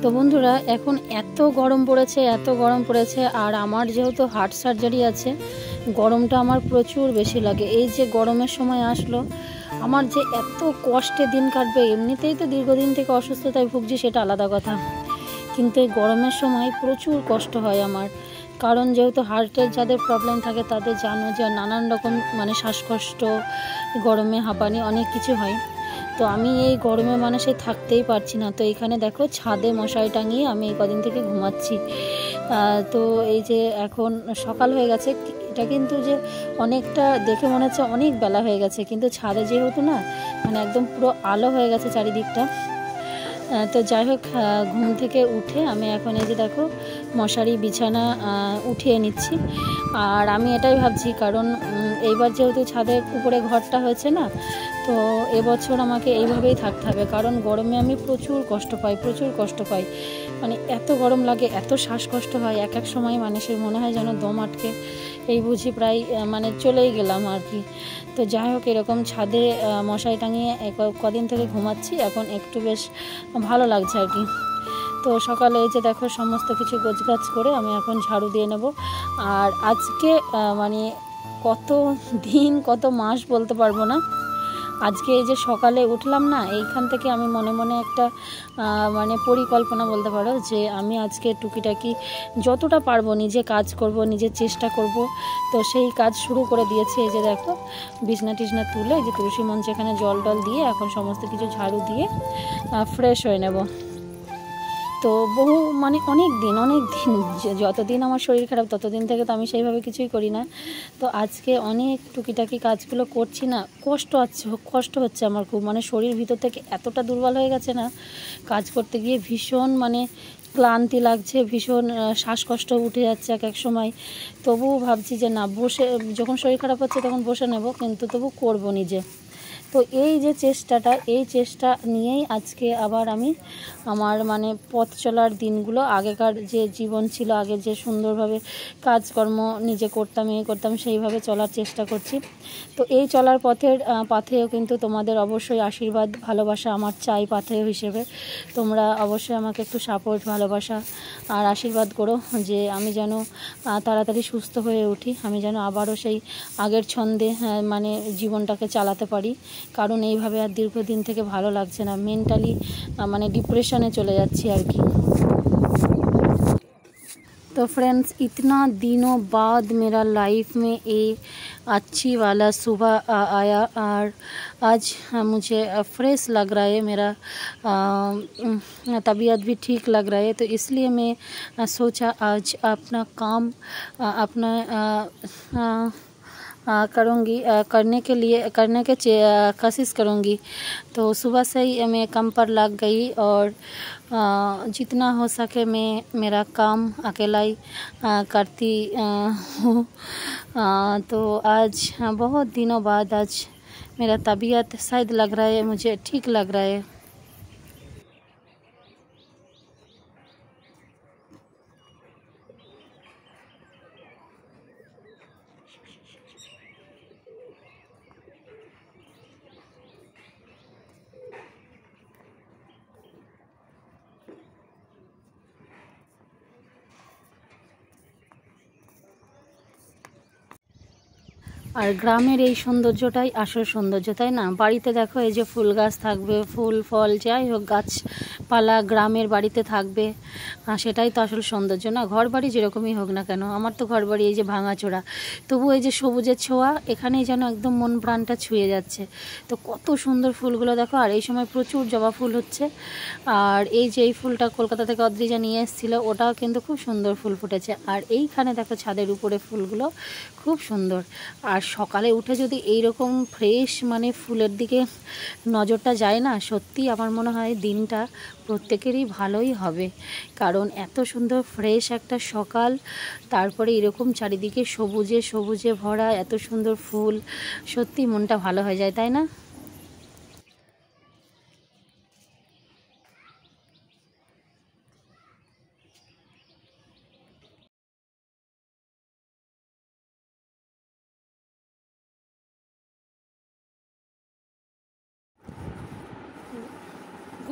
তো বন্ধুরা, এখন এত গরম পড়েছে, এত গরম পড়েছে, আর আমার যেহেতু হার্ট সার্জারি আছে, গরমটা আমার প্রচুর বেশি লাগে। এই যে গরমের সময় আসলো, আমার যে এত কষ্টে দিন কাটবে। এমনিতেই তো দীর্ঘদিন থেকে অসুস্থতায় ভুগছি, সেটা আলাদা কথা, কিন্তু এই গরমের সময় প্রচুর কষ্ট হয় আমার। কারণ যেহেতু হার্টের যাদের প্রবলেম থাকে তাদের জানো যে নানান রকম শ্বাসকষ্ট, গরমে হাঁপানি, অনেক কিছু হয়। তো আমি এই গরমে সে থাকতেই পারছি না। তো এখানে দেখো ছাদে মশারি টাঙিয়ে আমি এই কদিন থেকে ঘুমাচ্ছি। তো এই যে এখন সকাল হয়ে গেছে, এটা কিন্তু যে অনেকটা দেখে মনে হচ্ছে অনেক বেলা হয়ে গেছে, কিন্তু ছাদে যেহেতু না একদম পুরো আলো হয়ে গেছে চারিদিকটা। তো যাই হোক, ঘুম থেকে উঠে আমি এখন এই যে দেখো মশারি বিছানা উঠিয়ে নিচ্ছি। আর আমি এটাই ভাবছি, কারণ এইবার যেহেতু ছাদের উপরে ঘরটা হয়েছে না, তো এবছর আমাকে এইভাবেই থাকতে হবে। কারণ গরমে আমি প্রচুর কষ্ট পাই, প্রচুর কষ্ট পাই। এত গরম লাগে, এত শ্বাসকষ্ট হয়, এক এক সময় মানুষের মনে হয় যেন দম আটকে এই বুঝি প্রায় চলেই গেলাম আর কি। তো যাই হোক, এরকম ছাদে মশারি টাঙিয়ে কদিন থেকে ঘুমাচ্ছি, এখন একটু বেশ ভালো লাগছে আর কি। তো সকালে এই যে দেখো সমস্ত কিছু গোছগাছ করে আমি এখন ঝাড়ু দিয়ে নেব। আর আজকে কত দিন কত মাস বলতে পারবো না, আজকে এই যে সকালে উঠলাম না, এইখান থেকে আমি মনে মনে একটা পরিকল্পনা বলতে পারো যে আমি আজকে টুকিটাকি যতটা পারবো নিজে কাজ করব, নিজের চেষ্টা করব। তো সেই কাজ শুরু করে দিয়েছি। এই যে দেখো বিছনা টিছনা তুলে এই যে তুলসী মঞ্চে এখানে জল টল দিয়ে এখন সমস্ত কিছু ঝাড়ু দিয়ে ফ্রেশ হয়ে নেব। তো অনেক দিন যতদিন আমার শরীর খারাপ ততদিন থেকে তো আমি সেইভাবে কিছুই করি না। তো আজকে অনেক টুকিটাকি কাজগুলো করছি না, কষ্ট হচ্ছে আমার খুব। শরীর ভিতর থেকে এতটা দুর্বল হয়ে গেছে না, কাজ করতে গিয়ে ভীষণ ক্লান্তি লাগছে, ভীষণ শ্বাসকষ্ট উঠে যাচ্ছে এক এক সময়। তবুও ভাবছি যে না, বসে যখন শরীর খারাপ হচ্ছে তখন বসে নেব, কিন্তু তবু করব নিজে। তো এই যে এই চেষ্টা নিয়েই আজকে আবার আমি আমার পথ চলার দিনগুলো, আগেকার যে জীবন ছিল, আগে যে সুন্দরভাবে কাজকর্ম নিজে করতাম সেইভাবে চলার চেষ্টা করছি। তো এই চলার পাথেও কিন্তু তোমাদের অবশ্যই আশীর্বাদ, ভালোবাসা আমার চাই পাথেয় হিসেবে। তোমরা অবশ্যই আমাকে একটু সাপোর্ট, ভালোবাসা আর আশীর্বাদ করো, যে আমি যেন তাড়াতাড়ি সুস্থ হয়ে উঠি, আমি যেন আবারও সেই আগের ছন্দে জীবনটাকে চালাতে পারি। কারণ এইভাবে আর দীর্ঘদিন থেকে ভালো লাগছে না, মেন্টালি ডিপ্রেশনে চলে যাচ্ছি আর কি। तो फ्रेंड्स, इतना दिनों बाद मेरा लाइफ में एक अच्छी वाला सुबह आया, और आज मुझे फ्रेश लग रहा है, मेरा तबीयत भी ठीक लग रहा है। तो इसलिए मैं सोचा आज अपना काम अपना करूँगी, करने के कोशिश करूँगी। तो सुबह से ही मैं काम पर लग गई, और जितना हो सके मैं मेरा काम अकेला ही करती हूँ। तो आज बहुत दिनों बाद आज मेरा तबीयत शायद लग रहा है, मुझे ठीक लग रहा है। আর গ্রামের এই সৌন্দর্যটাই আসল সৌন্দর্য, তাই না? বাড়িতে দেখো এই যে ফুল গাছ থাকবে, ফুল ফল যাই হোক গাছপালা গ্রামের বাড়িতে থাকবে, সেটাই তো আসল সৌন্দর্য না? ঘর বাড়ি যেরকমই হোক না কেন, আমার তো ঘর বাড়ি এই যে ভাঙাচোরা, তবু এই যে সবুজের ছোঁয়া এখানেই যেন একদম মন প্রাণটা ছুঁয়ে যাচ্ছে। তো কত সুন্দর ফুলগুলো দেখো, আর এই সময় প্রচুর জবা ফুল হচ্ছে। আর এই যে এই ফুলটা কলকাতা থেকে অদ্রিজা নিয়ে এসেছিলো, ওটাও কিন্তু খুব সুন্দর ফুল ফুটেছে। আর এইখানে দেখো ছাদের উপরে ফুলগুলো খুব সুন্দর। আর সকালে উঠে যদি এইরকম ফ্রেশ ফুলের দিকে নজরটা যায় না, সত্যি আমার মনে হয় দিনটা প্রত্যেকেরই ভালোই হবে। কারণ এত সুন্দর ফ্রেশ একটা সকাল, তারপরে এরকম চারিদিকে সবুজে সবুজে ভরা এত সুন্দর ফুল, সত্যি মনটা ভালো হয়ে যায়, তাই না?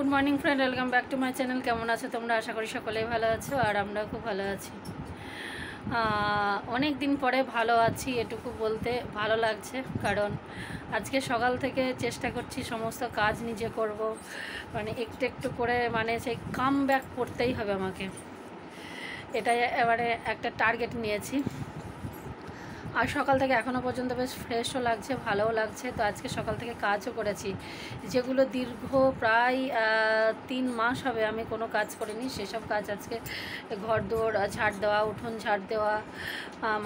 Good morning friend, welcome back to my channel. কেমন আছো তোমরা? আশা করি সকলেই ভালো আছো, আর আমরাও খুব ভালো আছি। অনেক দিন পরে ভালো আছি এটুকু বলতে ভালো লাগছে, কারণ আজকে সকাল থেকে চেষ্টা করছি সমস্ত কাজ নিজে করব, মানে একটু একটু করে, মানে সেই কাম ব্যাক করতেই হবে আমাকে, এটাই এবারে একটা টার্গেট নিয়েছি। আর সকাল থেকে এখনও পর্যন্ত বেশ ফ্রেশও লাগছে, ভালোও লাগছে। তো আজকে সকাল থেকে কাজও করেছি, যেগুলো দীর্ঘ প্রায় 3 মাস হবে আমি কোনো কাজ করিনি, সেসব কাজ আজকে ঘর দৌড় ঝাড় দেওয়া, উঠোন ঝাড় দেওয়া,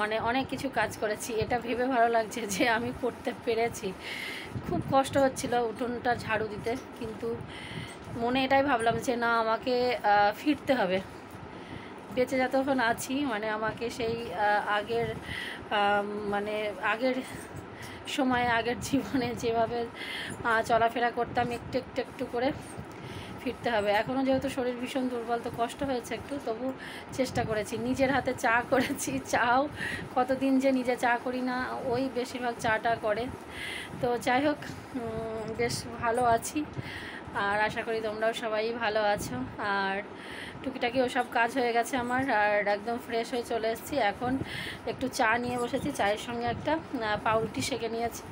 মানে অনেক কিছু কাজ করেছি। এটা ভেবে ভালো লাগছে যে আমি করতে পেরেছি। খুব কষ্ট হচ্ছিল উঠোনটা ঝাড়ু দিতে, কিন্তু মনে এটাই ভাবলাম যে না, আমাকে ফিরতে হবে। বেঁচে যতক্ষণ আছি, মানে আমাকে সেই আগের মানে আগের সময়ে, আগের জীবনে যেভাবে চলাফেরা করতাম একটু একটু একটু করে ফিরতে হবে। এখনও যেহেতু শরীর ভীষণ দুর্বল, তো কষ্ট হয়েছে একটু, তবু চেষ্টা করেছি। নিজের হাতে চা করেছি, চাও কতদিন যে নিজে চা করি না, ওই বেশিরভাগ চাটা করে। তো যাই হোক, বেশ ভালো আছি, আর আশা করি তোমরাও সবাই ভালো আছো। আর টুকিটাকি ওসব কাজ হয়ে গেছে আমার, আর একদম ফ্রেশ হয়ে চলে এসেছি। এখন একটু চা নিয়ে বসেছি, চায়ের সঙ্গে একটা পাউরুটি সেঁকে নিয়েছি,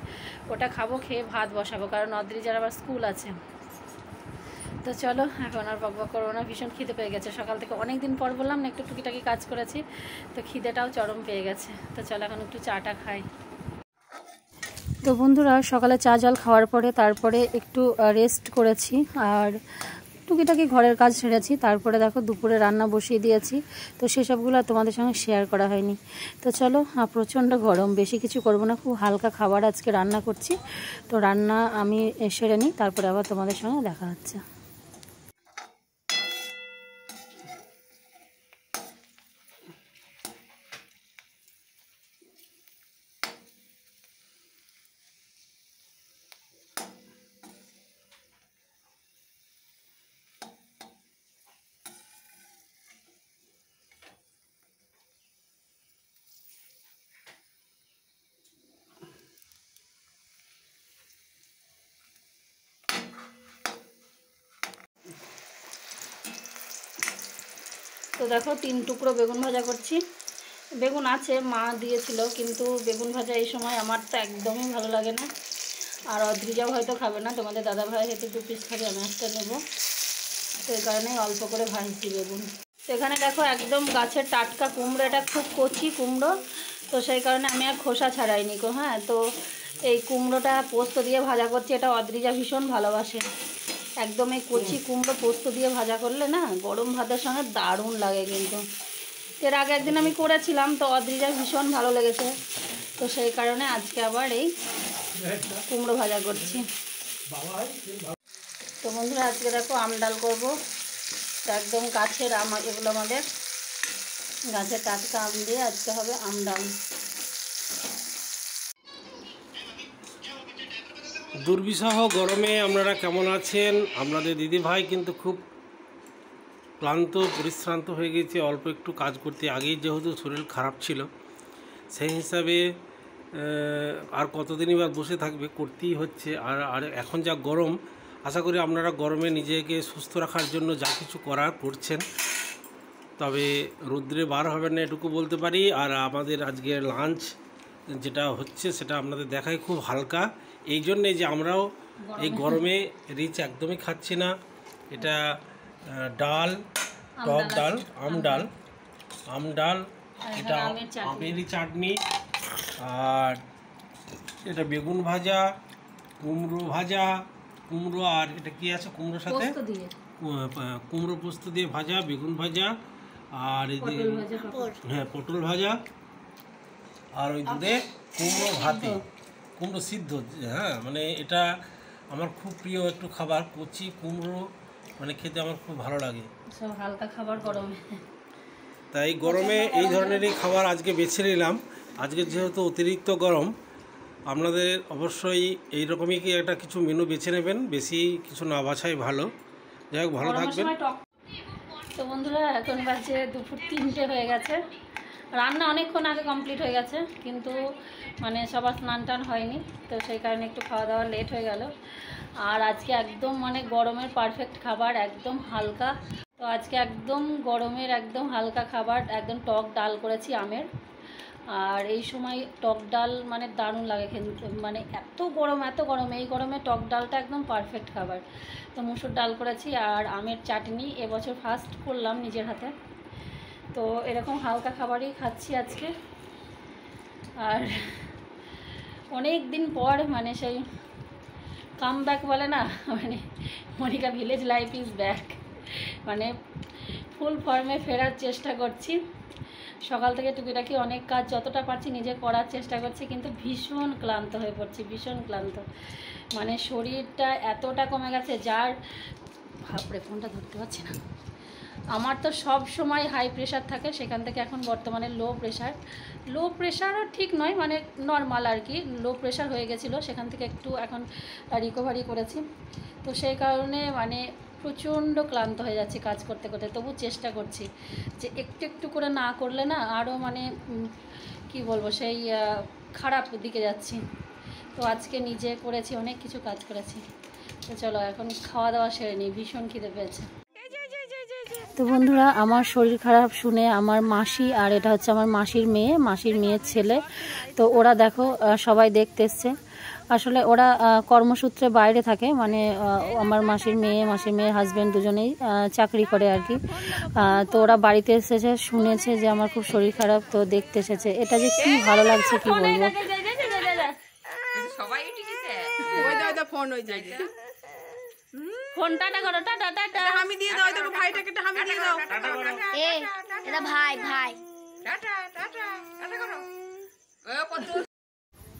ওটা খাবো, খেয়ে ভাত বসাবো, কারণ অদ্রিজার আবার স্কুল আছে। তো চলো, এখন আর বকবক করবো না, ভীষণ খিদে পেয়ে গেছে। সকাল থেকে অনেক দিন পর বললাম না একটু টুকিটাকি কাজ করেছি, তো খিদেটাও চরম পেয়ে গেছে। তো চলো এখন একটু চাটা খাই। তো বন্ধুরা, সকালে চা জল খাওয়ার পরে তারপরে একটু রেস্ট করেছি, আর টুকিটাকি ঘরের কাজ সেরেছি। তারপরে দেখো দুপুরে রান্না বসিয়ে দিয়েছি, তো সেসবগুলো তোমাদের সঙ্গে শেয়ার করা হয়নি। তো চলো, প্রচণ্ড গরম, বেশি কিছু করব না, খুব হালকা খাবার আজকে রান্না করছি। তো রান্না আমি সেরে নিই, তারপরে আবার তোমাদের সঙ্গে দেখা হচ্ছে। তো দেখো 3 টুকরো বেগুন ভাজা করছি। বেগুন আছে, মা দিয়েছিল, কিন্তু বেগুন ভাজা এই সময় আমার তো একদমই ভালো লাগে না, আর অদ্রিজাও হয়তো খাবে না, তোমাদের দাদা ভাই হয়তো 2 পিস খাবে, আমি একটা নেবো। তো এই কারণেই অল্প করে ভাজছি বেগুন। তো এখানে দেখো একদম গাছের টাটকা কুমড়ো, এটা খুব কচি কুমড়ো, তো সেই কারণে আমি আর খোসা ছাড়াইনি গো। হ্যাঁ, তো এই কুমড়োটা পোস্ত দিয়ে ভাজা করছি, এটা অদ্রিজা ভীষণ ভালোবাসে। একদম এই কচি কুমড়ো পোস্ত দিয়ে ভাজা করলে না, গরম ভাতের সঙ্গে দারুণ লাগে। কিন্তু এর আগে একদিন আমি করেছিলাম, তো অদ্রিজার ভীষণ ভালো লেগেছে, তো সেই কারণে আজকে আবার এই কুমড়ো ভাজা করছি। তো বন্ধুরা, আজকে দেখো আম ডাল করবো। তো একদম গাছের আম, এগুলো আমাদের গাছের টাটকা আম দিয়ে আজকে হবে আম ডাল। দুর্বিষহ গরমে আপনারা কেমন আছেন? আপনাদের দিদিভাই কিন্তু খুব ক্লান্ত পরিশ্রান্ত হয়ে গেছে অল্প একটু কাজ করতে। আগেই যেহেতু শরীর খারাপ ছিল, সেই হিসাবে আর কতদিনই বা বসে থাকবে, করতেই হচ্ছে। আর এখন যা গরম, আশা করি আপনারা গরমে নিজেকে সুস্থ রাখার জন্য যা কিছু করার করছেন, তবে রৌদ্রে বার হবেন না এটুকু বলতে পারি। আর আমাদের আজকে লাঞ্চ যেটা হচ্ছে সেটা আপনাদের দেখায় খুব হালকা, এই জন্যে যে আমরাও এই গরমে রিচ একদমই খাচ্ছি না। এটা ডাল, টক ডাল, আম ডাল, এটা আমেরই চাটনি, আর এটা বেগুন ভাজা, কুমড়ো ভাজা, কুমড়ো, আর এটা কি আছে কুমড়োর সাথে, কুমড়ো পোস্ত দিয়ে ভাজা, বেগুন ভাজা, আর হ্যাঁ পটল ভাজা, আর ওই দুধে কুমড়ো ভাতে, কুমড়ো সিদ্ধ। হ্যাঁ, মানে এটা আমার খুব প্রিয় একটু খাবার, কচি কুমড়ো, মানে খেতে আমার খুব ভালো লাগে। সব হালকা খাবার গরমে, তাই গরমে এই ধরনেরই খাবার আজকে বেছে নিলাম। আজকে যেহেতু অতিরিক্ত গরম, আপনাদের অবশ্যই এই রকমই কি একটা কিছু মেনু বেছে নেবেন, বেশি কিছু না বাছাই ভালো। যাই হোক, ভালো থাকবেন। তো বন্ধুরা, এখন বাজে দুপুর 3টে হয়ে গেছে। রান্না অনেকক্ষণ আগে কমপ্লিট হয়ে গেছে, কিন্তু মানে সবার স্নান টান হয়নি, তো সেই কারণে একটু খাওয়া দাওয়া লেট হয়ে গেল। আর আজকে একদম মানে গরমের পারফেক্ট খাবার, একদম হালকা। তো আজকে একদম গরমের একদম হালকা খাবার, একদম টক ডাল করেছি আমের। আর এই সময় টক ডাল মানে দারুণ লাগে খেতে, মানে এত গরম, এই গরমে টক ডালটা একদম পারফেক্ট খাবার। তো মুসুর ডাল করেছি আর আমের চাটনি, এবছর ফার্স্ট করলাম নিজের হাতে। তো এরকম হালকা খাবারই খাচ্ছি আজকে। আর অনেক দিন পর মানে সেই কাম ব্যাক বলে না, মানে Monika village life is back, মানে ফুল ফর্মে ফেরার চেষ্টা করছি। সকাল থেকে টুকিটাকি অনেক কাজ যতটা পারছি নিজে করার চেষ্টা করছি, কিন্তু ভীষণ ক্লান্ত হয়ে পড়ছি, ভীষণ ক্লান্ত। মানে শরীরটা এতটা কমে গেছে, যার ভাবরে ফোনটা ধরতে পারছি না। আমার তো সব সময় হাই প্রেশার থাকে, সেখান থেকে এখন বর্তমানে লো প্রেশারও ঠিক নয়, মানে নর্মাল আর কি, লো প্রেশার হয়ে গেছিলো, সেখান থেকে একটু এখন রিকভারি করেছি। তো সেই কারণে মানে প্রচণ্ড ক্লান্ত হয়ে যাচ্ছি কাজ করতে করতে। তবু চেষ্টা করছি যে একটু একটু করে না করলে না আরও মানে কি বলবো, সেই খারাপ দিকে যাচ্ছি। তো আজকে নিজে করেছি, অনেক কিছু কাজ করেছি। তো চলো এখন খাওয়া দাওয়া সেরে নিই, ভীষণ খিদে পেয়েছে। তো বন্ধুরা, আমার শরীর খারাপ শুনে আমার মাসি, আর এটা হচ্ছে আমার মাসির মেয়ের ছেলে, তো ওরা দেখো সবাই দেখতে এসছে। আসলে ওরা কর্মসূত্রে বাইরে থাকে, মানে আমার মাসির মেয়ের হাজব্যান্ড দুজনেই চাকরি করে আর কি। তো ওরা বাড়িতে এসেছে, শুনেছে যে আমার খুব শরীর খারাপ, তো দেখতে এসেছে। এটা যে কি ভালো লাগছে কি বলবো। ফোনটা করো, টাটা টাটা হামি দিয়ে দাও, দেখো ভাইটাকে একটা হামি দিয়ে দাও। এই এটা ভাই টাটা টাটা টাটা করো।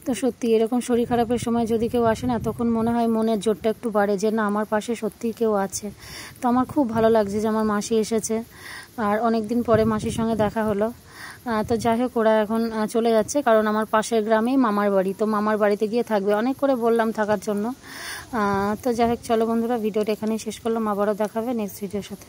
তো সত্যি এরকম শরীর খারাপের সময় যদি কেউ আসে না, তখন মনে হয় মনের জোরটা একটু বাড়ে, যে না আমার পাশে সত্যিই কেউ আছে। তো আমার খুব ভালো লাগছে যে আমার মাসি এসেছে, আর অনেক দিন পরে মাসির সঙ্গে দেখা হলো। তো যাই হোক, ওরা এখন চলে যাচ্ছে, কারণ আমার পাশের গ্রামেই মামার বাড়ি, তো মামার বাড়িতে গিয়ে থাকবে। অনেক করে বললাম থাকার জন্য। তো যাই হোক, চলো বন্ধুরা, ভিডিওটা এখানেই শেষ করলাম, আবারও দেখাবে নেক্সট ভিডিওর সাথে।